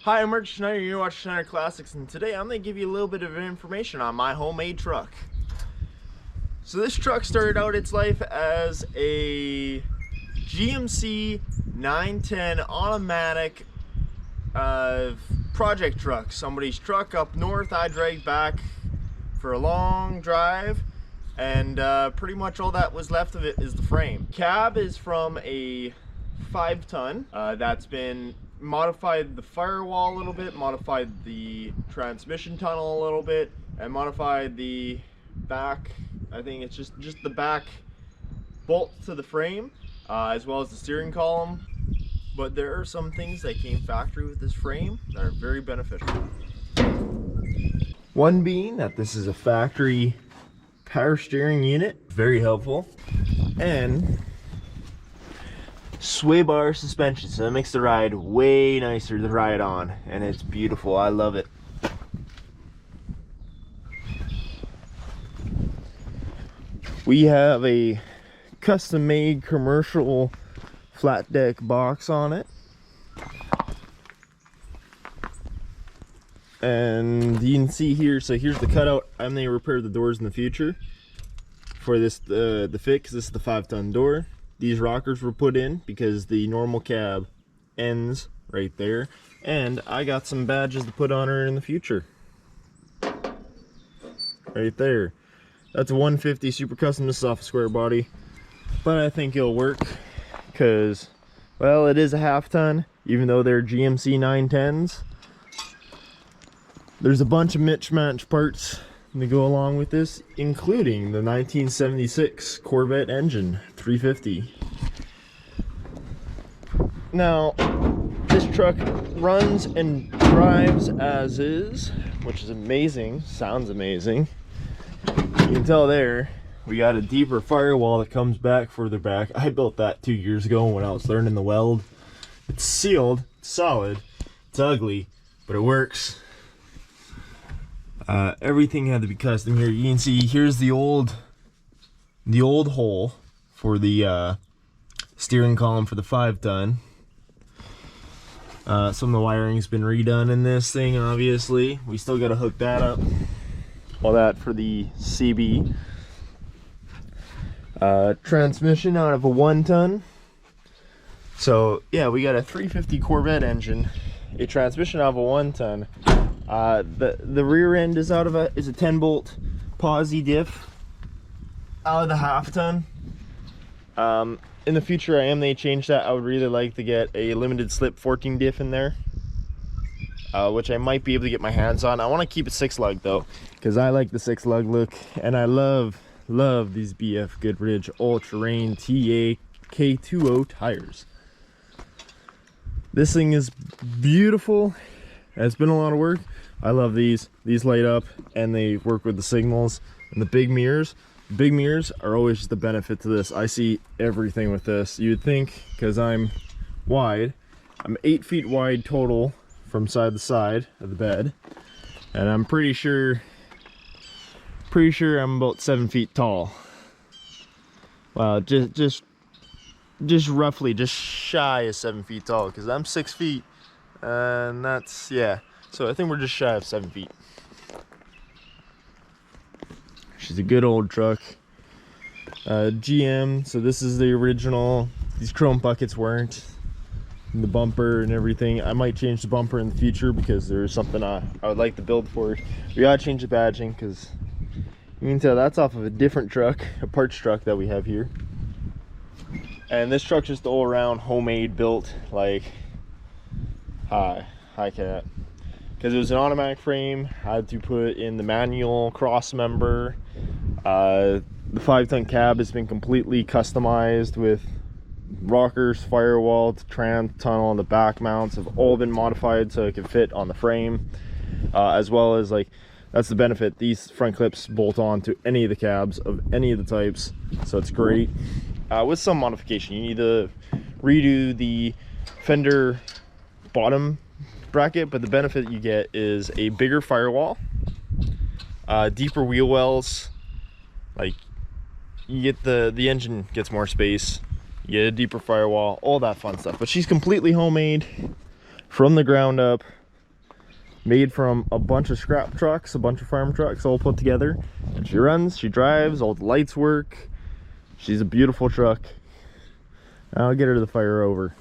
Hi, I'm Mark Schneider, you're watching Schneider Classics, and today I'm going to give you a little bit of information on my homemade truck. So this truck started out its life as a GMC 910 automatic project truck. Somebody's truck up north I dragged back for a long drive, and pretty much all that was left of it is the frame. Cab is from a 5-ton that's been modified the firewall a little bit, modified the transmission tunnel a little bit, and modified the back, I think it's just the back bolt to the frame, as well as the steering column. But there are some things that came factory with this frame that are very beneficial. One being that this is a factory power steering unit, very helpful, and sway bar suspension, so that makes the ride way nicer to ride on, and it's beautiful. I love it. We have a custom made commercial flat deck box on it, and you can see here, so here's the cutout. I may repair the doors in the future for this the fit, because this is the 5-ton door. These rockers were put in because the normal cab ends right there, and I got some badges to put on her in the future. Right there. That's a 150 Super Custom. This is off a square body, but I think it'll work because, well, it is a half-ton, even though they're GMC 910s. There's a bunch of mismatched parts to go along with this, including the 1976 Corvette engine 350. Now, this truck runs and drives as is, which is amazing. Sounds amazing. You can tell there we got a deeper firewall that comes back further back. I built that 2 years ago when I was learning the weld. It's sealed, it's solid, it's ugly, but it works. Everything had to be custom here. You can see here's the old hole for the steering column for the 5-ton. Some of the wiring's been redone in this thing, obviously. We still got to hook that up. All that for the CB. Transmission out of a 1-ton. So yeah, we got a 350 Corvette engine, a transmission out of a 1-ton. The rear end is out of a 10-bolt posi diff out of the half-ton. In the future, I am going to change that. I would really like to get a limited slip 14 diff in there, which I might be able to get my hands on. I want to keep it 6-lug though, because I like the 6-lug look, and I love these BF Goodrich all-terrain TA K20 tires. This thing is beautiful. It's been a lot of work. I love these. These light up and they work with the signals, and the big mirrors. Big mirrors are always just a benefit to this. I see everything with this. You'd think, because I'm wide, I'm 8 feet wide total from side to side of the bed, and I'm pretty sure I'm about 7 feet tall. Well, just roughly, just shy of 7 feet tall, because I'm 6 feet, and that's, yeah. So I think we're just shy of 7 feet. She's a good old truck. GM, so this is the original. These chrome buckets weren't. And the bumper and everything. I might change the bumper in the future because there's something I would like to build for it. We gotta change the badging because you can tell that's off of a different truck, a parts truck that we have here. And this truck's just all around homemade built, like high cat. Because it was an automatic frame, I had to put in the manual cross member. The 5-ton cab has been completely customized with rockers, firewall, tram tunnel, and the back mounts have all been modified so it can fit on the frame, as well as, like, that's the benefit, these front clips bolt on to any of the cabs of any of the types, so it's great. With some modification, you need to redo the fender bottom bracket, but the benefit you get is a bigger firewall, deeper wheel wells. Like, you get the engine gets more space, you get a deeper firewall, all that fun stuff. But she's completely homemade from the ground up. made from a bunch of scrap trucks, a bunch of farm trucks all put together. And she runs, she drives, all the lights work. She's a beautiful truck. I'll get her to the fire over.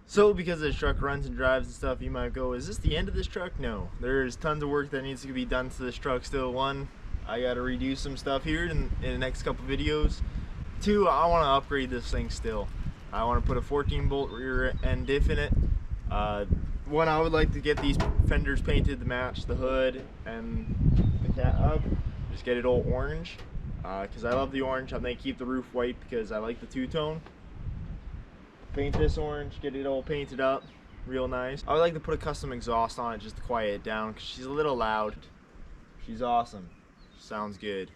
So because this truck runs and drives and stuff, you might go, is this the end of this truck? No, there's tons of work that needs to be done to this truck still. One, I gotta redo some stuff here in the next couple videos. Two, I want to upgrade this thing still. I want to put a 14 bolt rear end diff in it. One, I would like to get these fenders painted to match the hood and the cat hub. Just get it all orange, because I love the orange. I'm gonna keep the roof white because I like the two-tone. Paint this orange, get it all painted up real nice. I would like to put a custom exhaust on it just to quiet it down because she's a little loud. She's awesome. Sounds good.